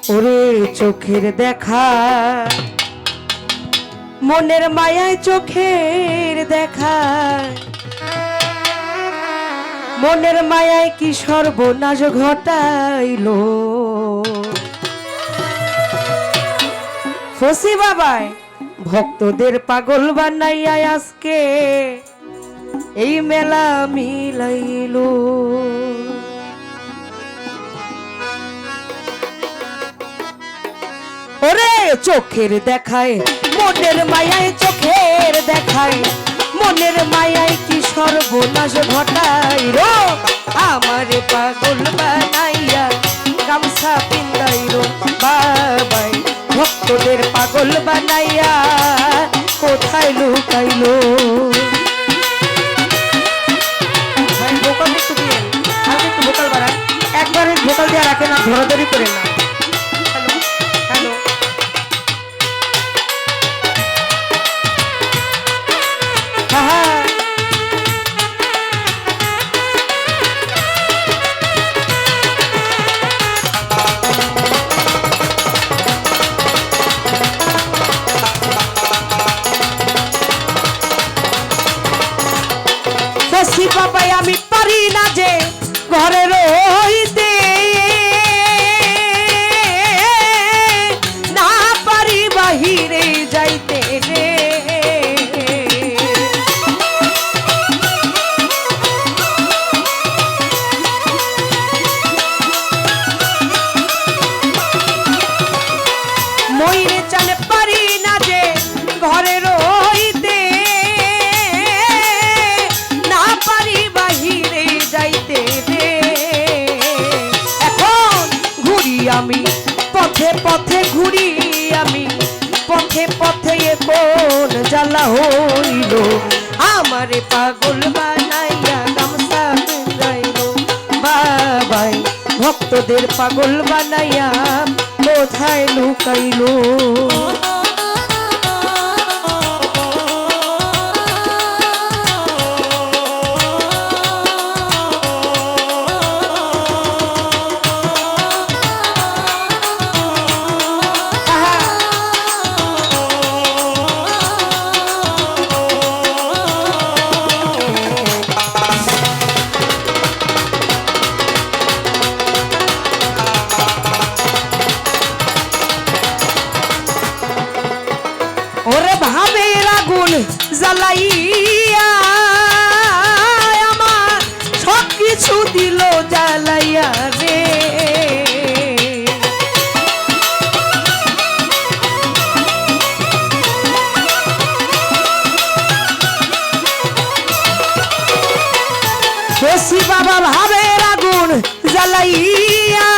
ওরে চোখের দেখা মনের মায়ায় চোখের দেখা মনের মায়ায় কি সর্বনাশ ঘটাইলো ফসি বাবাই ভক্তদের পাগল বানাইয়া আজকে এই মেলা মিলাইলো ওরে চোখের দেখায় মনের মায়ায় চোখের দেখায় মনের মায়ায় কি সর্বনাশ ঘটাইলো আমারে পাগল বানাইয়া গামছা পিন্দাইলো বাবাই ভক্তদের পাগল বানাইয়া কোথায় লুকাইলো ভাই ভোকাল একটু দিয়ে আর একটু ভোকাল বাড়ান একবার ভোকাল দিয়ে রাখে না ধরাধরি করে না বাবাই আমি পারি না যে ঘরে রইতে না পারি বাহিরে যাইতে রে মইরে চালে পারি না যে ঘরে রইতে আমি পথে পথে ঘুরি আমি পথে পথে কোন জ্বালা হইল আমারে পাগল বানাইয়া গামছা পিন্দাইলো বাবাই ভক্তদের পাগল বানাইয়া কোথায় লুকাইলো জ্বালাইয়া আমার সব কিছু দিল জ্বালাইয়া রে শশী বাবা ভাবের আগুন জ্বালাইয়া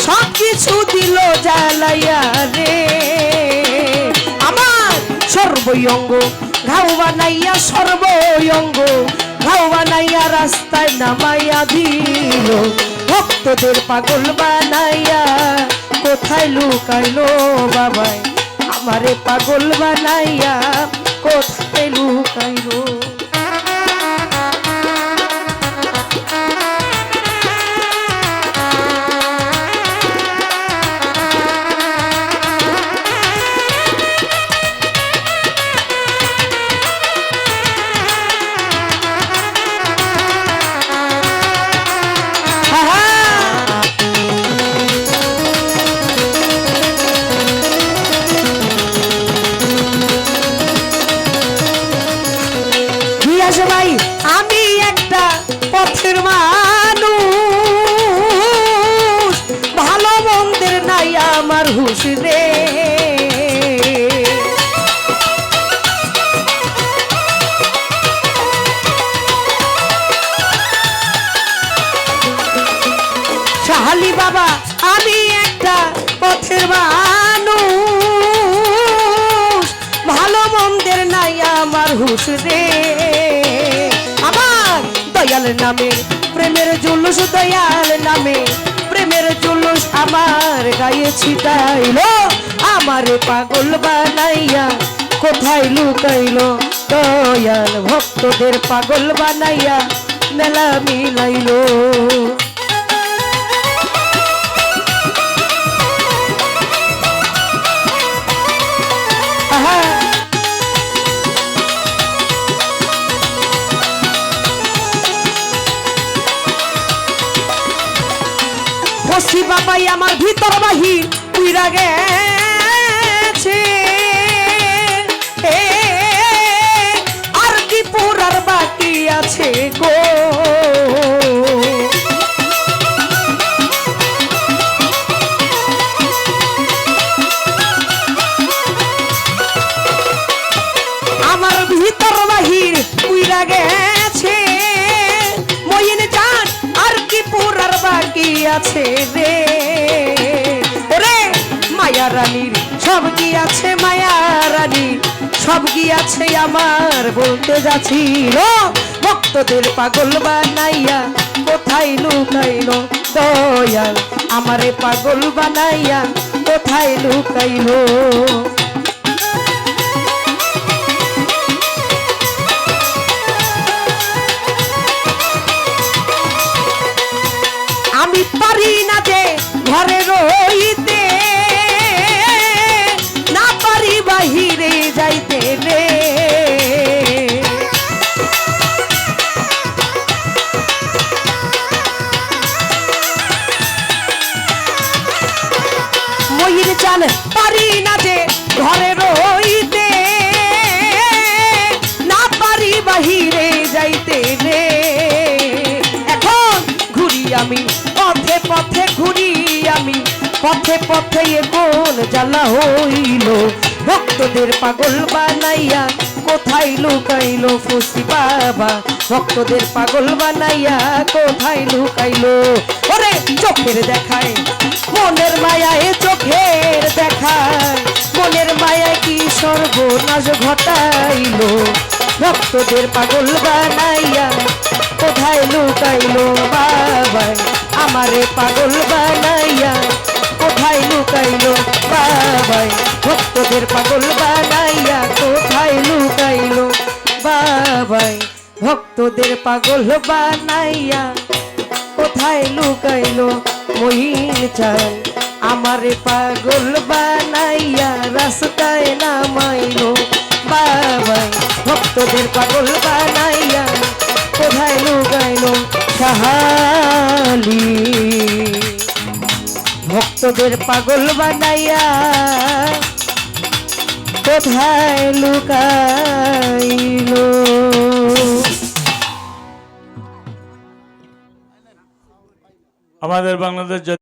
সব কিছু দিল জ্বালাইয়া রে সর্বঙ্গ ঘাও বানাইয়া সর্বঙ্গ ঘাও বানাইয়া রাস্তায় নামাইয়া দিল ভক্তদের পাগল বানাইয়া কোথায় লুকাইলো বাবাই আমারে পাগল বানাইয়া কোথায় লুকাইলো ভাই আমি একটা পথের মানুষ ভালো মন্দের নাই আমার হুঁশ রে শাহালি বাবা আমি একটা পথের মানুষ ভালো মন্দের নাই আমার হুঁশ রে দয়াল নামে প্রেমের জুলুস দয়াল নামে প্রেমের জুলুস আমার গায়ে ছিটাইলো আমারে পাগল বানাইয়া কোথায় লুকাইলো দয়াল ভক্তদের পাগল বানাইয়া মেলা মিলাইলো ফসি বাবাই আমার ভিতর বাহির উইরা গেছে আর কি পুরার বাকি আছে গো আমার ভিতর বাহির উইরা গেছে মইন জান আর কি পুরার বাকি আছে রে ওরে মায়া রানীর সব কি আছে মায়া রানীর সব কি আছে আমার বলতে যাচ্ছিল ভক্তদের পাগল বানাইয়া কোথায় লুকাইলো দয়াল আমারে পাগল বানাইয়া কোথায় লুকাইলো আমি পারি না যে ঘরে রইতে না পারি বাহিরে যাইতে রে মহির চাল পারি না যে ঘরে রইতে না পারি বাহিরে যাইতে রে এখন ঘুরি আমি পথে পথে ঘুরি আমি পথে পথে কোন জ্বালা হইল ভক্তদের পাগল বানাইয়া কোথায় লুকাইলো ফসি বাবা ভক্তদের পাগল বানাইয়া কোথায় লুকাইলো ওরে চোখের দেখায় মনের মায়ায় চোখের দেখায় মনের মায়ায় কি সর্বনাশ ঘটাইলো ভক্তদের পাগল বানাইয়া কোথায় লুকাইলো বাবা আমারে পাগল বানাইয়া কোথায় লুকাইলো বাবা ভক্তদের পাগল বানাইয়া কোথায় লুকাইলো বাবা ভক্তদের পাগল বানাইয়া কোথায় লুকাইলো মহিন চাল আমারে পাগল বানাইয়া রাস্তায় নামাইলো বাবা ভক্তদের পাগল বানাইয়া কোথায় লুকাইলো সাহালি ভক্তদের পাগল বানাইয়া কোথায় লুকাইলো আমাদের বাংলাদেশ